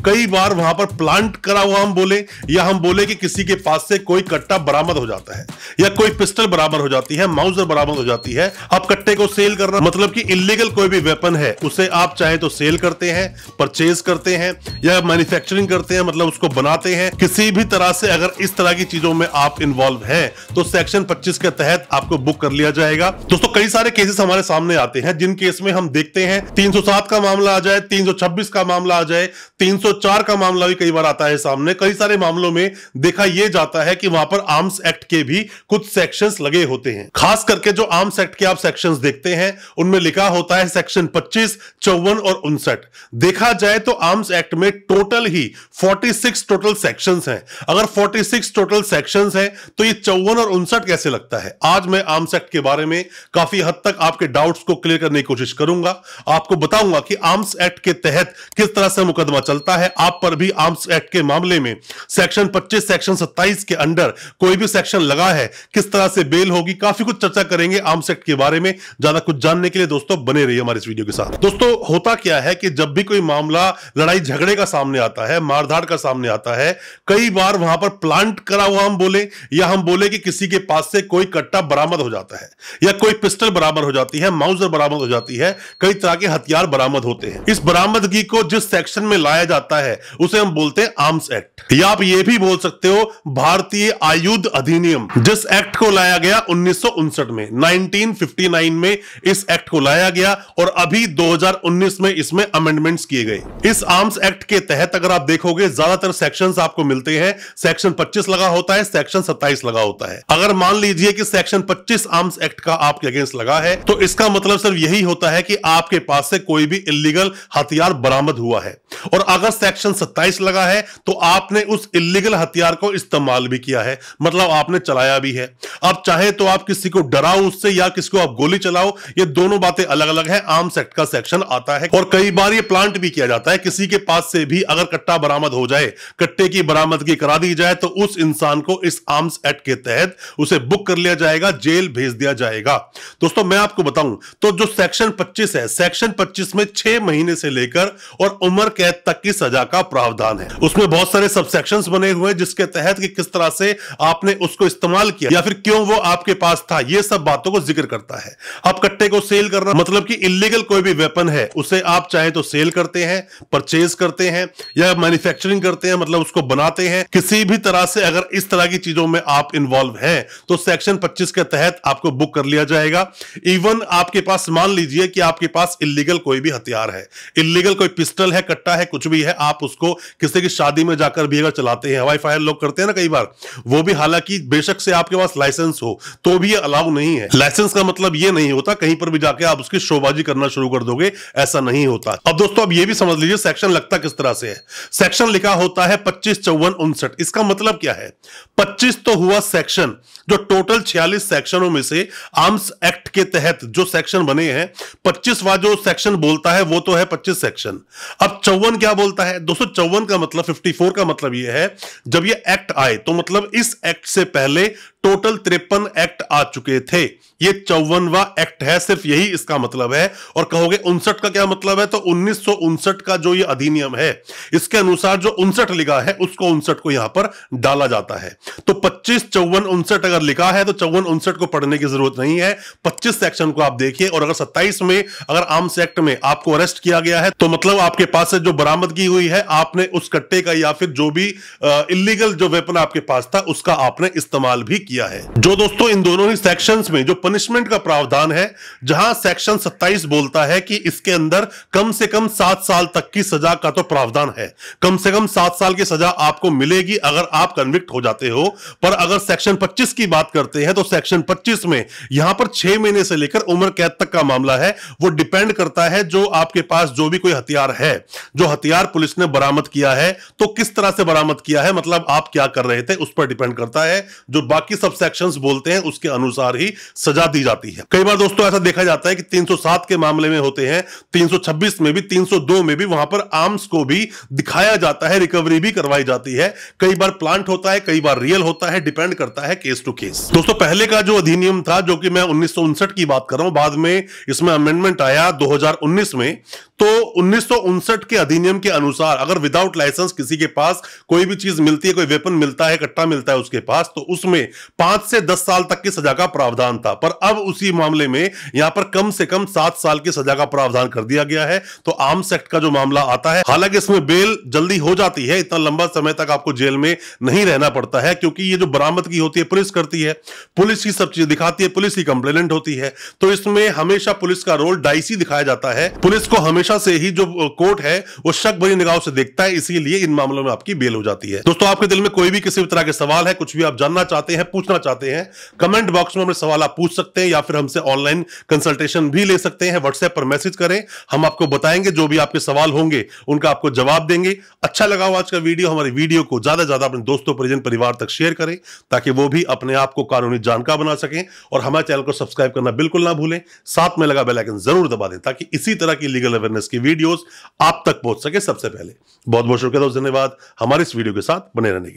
कई बार वहां पर प्लांट करा हुआ हम बोले, या हम बोले कि किसी के पास से कोई कट्टा बरामद हो जाता है, या कोई पिस्टल बरामद हो जाती है, माउजर बरामद हो जाती है। अब कट्टे को सेल करना मतलब कि इलीगल कोई भी वेपन है उसे आप चाहे तो सेल करते हैं, परचेज करते हैं, या मैन्युफैक्चरिंग करते हैं, मतलब उसको बनाते हैं। किसी भी तरह से अगर इस तरह की चीजों में आप इन्वॉल्व हैं तो सेक्शन 25 के तहत आपको बुक कर लिया जाएगा। दोस्तों कई सारे केसेस हमारे सामने आते हैं जिन केस में हम देखते हैं 307 का मामला आ जाए, 326 का मामला आ जाए, 304 का मामला भी कई बार आता है सामने। कई सारे मामलों में देखा यह जाता है कि वहां पर आर्म्स एक्ट के भी कुछ सेक्शंस लगे होते हैं। खास करके जो आर्म्स एक्ट के आप सेक्शंस देखते हैं उनमें लिखा होता है सेक्शन 25, 54 और 59। देखा जाए तो आर्म्स एक्ट में टोटल ही 46 टोटल सेक्शंस हैं। अगर 46 टोटल सेक्शंस हैं तो ये 54 और 59 कैसे लगता है? आज मैं आर्म्स एक्ट के बारे में काफी हद तक आपके डाउट्स को क्लियर करने की कोशिश करूंगा। आपको बताऊंगा कि आर्म्स एक्ट के तहत किस तरह से मुकदमा चलता है। आप पर भी आर्म्स एक्ट के मामले में सेक्शन 25, सेक्शन 27 के अंडर कोई भी सेक्शन लगा है, किस तरह से बेल होगी, काफी कुछ चर्चा करेंगे आर्म्स एक्ट के बारे में। ज्यादा कुछ जानने के लिए दोस्तों बने रहिए हमारे इस वीडियो के साथ। दोस्तों होता क्या है कि जब भी कोई मामला लड़ाई झगड़े का सामने आता है, मारधाड़ का सामने आता है, कई बार वहां पर प्लांट करा हुआ हम बोले, या हम बोले कि किसी के पास से कोई कट्टा बरामद हो जाता है, या कोई पिस्टल बरामद हो जाती है, माउजर बरामद हो जाती है, कई तरह के हथियार बरामद होते हैं। इस बरामदगी को जिस सेक्शन में लाया जाता है उसे हम बोलते हैं आर्म्स एक्ट, या आप ये भी बोल सकते हो भारतीय आयुध अधिनियम। जिस एक्ट को लाया गया 1959 में, 1959 में इस एक्ट को लाया गया और अभी 2019 में इसमें अमेंडमेंट्स किए गए। इस आर्म्स एक्ट के तहत अगर आप देखोगे ज्यादातर सेक्शंस आपको मिलते हैं, सेक्शन 25 लगा होता है, सेक्शन 27 लगा होता है। अगर मान लीजिए कि सेक्शन 25 आर्म्स एक्ट का आपके अगेंस्ट लगा है तो इसका मतलब सिर्फ यही होता है कि आपके पास से कोई भी इलीगल हथियार बरामद हुआ है। और अगर सेक्शन 27 लगा है तो आपने उस इलीगल हथियार को इस्तेमाल भी किया है, मतलब आपने चलाया भी है। अब चाहे तो आप किसी को डराओ उससे या किसी को आप गोली चलाओ, ये दोनों बातें अलग अलग है। आर्म्स एक्ट का सेक्शन आता है और कई बार ये प्लांट भी किया जाता है। किसी के पास से भी अगर कट्टा बरामद हो जाए, कट्टे की बरामदगी करा दी जाए तो उस इंसान को इस आर्म्स एक्ट के तहत उसे बुक कर लिया जाएगा, जेल भेज दिया जाएगा। दोस्तों मैं आपको बताऊं तो जो सेक्शन 25 है, सेक्शन 25 में 6 महीने से लेकर और उम्र कैद तक की सजा का प्रावधान है। उसमें बहुत सारे सब सेक्शंस बने हुए हैं जिसके तहत कि किस तरह से आपने उसको इस्तेमाल किया या फिर क्यों वो आपके पास था, ये सब बातों को जिक्र करता है। अब कट्टे को सेल करना मतलब कि इलीगल कोई भी वेपन है उसे आप चाहे तो सेल करते हैं, परचेज करते हैं, या मैन्युफैक्चरिंग करते हैं, मतलब उसको बनाते हैं। किसी भी तरह से अगर इस तरह की चीजों में आप इन्वॉल्व हैं तो सेक्शन 25 के तहत आपको बुक कर लिया जाएगा। इवन आपके पास मान लीजिए कि आपके पास इलीगल कोई भी हथियार है, इलीगल कोई पिस्टल है, कट्टा है, कुछ भी है, आप उसको किसी की शादी में जाकर भी अगर चलाते हैं, हवाई फायर लोग करते हैं ना कई बार, वो भी हालांकि बेशक से आपके पास लाइसेंस हो तो भी ये अलाउ नहीं है। लाइसेंस का मतलब ये नहीं होता कहीं पर भी जाके आप उसकी शोबाजी करना शुरू कर दोगे, ऐसा नहीं होता। अब दोस्तों अब ये भी समझ लीजिए सेक्शन लगता किस तरह से है। सेक्शन लिखा होता है 25, 54, 59। इसका मतलब क्या है? 25 तो हुआ सेक्शन जो टोटल 46 सेक्शनों में से आर्म्स एक्ट के तहत जो सेक्शन बने हैं, 25वां जो सेक्शन बोलता है वो तो है 25 सेक्शन। अब 54 क्या बोलता है? दोस्तों 54 का मतलब 54 का मतलब ये है जब ये एक्ट आए तो मतलब इस एक्ट से पहले टोटल 53 एक्ट आ चुके थे, ये 54वां एक्ट है, सिर्फ यही इसका मतलब है। और कहोगे 59 का क्या मतलब है? तो 1959 का जो ये अधिनियम है इसके अनुसार जो 59 लिखा है उसको 59 को यहां पर डाला जाता है। तो 25, 54, 59 अगर लिखा है तो 54, 59 को पढ़ने की जरूरत नहीं है, 25 सेक्शन को आप देखिए। और अगर 27 में अगर आर्म्स एक्ट में आपको अरेस्ट किया गया है तो मतलब आपके पास से जो बरामदगी हुई है, आपने उस कट्टे का या फिर जो भी इलीगल जो वेपन आपके पास था उसका आपने इस्तेमाल भी किया है। जो दोस्तों इन दोनों ही सेक्शंस में जो पनिशमेंट का प्रावधान है, जहां सेक्शन 27 बोलता है कि इसके अंदर कम से कम 7 साल तक की सजा का तो प्रावधान है, कम से कम 7 साल की सजा आपको मिलेगी अगर आप कन्विक्ट हो जाते हो। पर अगर सेक्शन 25 की बात करते हैं तो सेक्शन 25 में यहां पर 6 महीने से लेकर उम्र कैद तक का मामला है। वो डिपेंड करता है जो आपके पास जो भी कोई हथियार है, जो हथियार पुलिस ने बरामद किया है तो किस तरह से बरामद किया है, मतलब आप क्या कर रहे थे उस पर डिपेंड करता है। जो बाकी सब सेक्शंस बोलते हैं उसके अनुसार ही सजा दी जाती है। कई बार दोस्तों ऐसा देखा जाता है कि 307 के मामले में होते हैं, 326 में भी, 302 में भी, वहां पर आर्म्स को भी दिखाया जाता है, रिकवरी भी करवाई जाती है। कई बार प्लांट होता है, कई बार रियल होता है, डिपेंड करता है केस टू केस। दोस्तों पहले का जो अधिनियम था, जो कि मैं 1959 की बात कर रहा हूं, बाद में इसमें अमेंडमेंट आया 2019 में, तो 1959 के अधिनियम के अनुसार अगर विदाउट लाइसेंस किसी के पास कोई भी चीज मिलती है, कोई वेपन मिलता है, कट्टा मिलता है उसके पास, तो उसमें 5 से 10 साल तक की सजा का प्रावधान था। पर अब उसी मामले में यहां पर कम से कम 7 साल की सजा का प्रावधान कर दिया गया है। तो आर्म्स एक्ट का जो मामला आता है, हालांकि इसमें बेल जल्दी हो जाती है, इतना लंबा समय तक आपको जेल में नहीं रहना पड़ता है, क्योंकि ये जो बरामदगी होती है पुलिस करती है, पुलिस ही सब चीज दिखाती है, पुलिस ही कंप्लेनेंट होती है। तो इसमें हमेशा पुलिस का रोल डाइसी दिखाया जाता है। पुलिस को हमेशा से ही जो कोर्ट है वो शक भरी निगाहों से देखता है, इसीलिए इन मामलों में आपकी बेल हो जाती है। दोस्तों, आपके दिल में कोई भी किसी भी तरह के सवाल है, कुछ भी आप जानना चाहते हैं, पूछना चाहते हैं, कमेंट बॉक्स में अपने सवाल आप पूछ सकते हैं, या फिर हमसे ऑनलाइन कंसल्टेशन भी ले सकते हैं। व्हाट्सएप पर मैसेज करें, हम आपको बताएंगे, जो भी आपके सवाल होंगे उनका आपको जवाब देंगे। अच्छा लगा हो आज का वीडियो, हमारी वीडियो को ज्यादा से ज्यादा अपने दोस्तों, परिजन, परिवार तक शेयर करें, ताकि वो भी अपने आप को कानूनी जानकार बना सकें। और हमारे चैनल को सब्सक्राइब करना बिल्कुल ना भूलें, साथ में लगा बेल आइकन जरूर दबा दें, ताकि इसी तरह की लीगल अवेयरनेस की वीडियोस आप तक पहुंच सके सबसे पहले। बहुत बहुत शुक्रिया दोस्तों, धन्यवाद हमारे इस वीडियो के साथ बने रहने के लिए।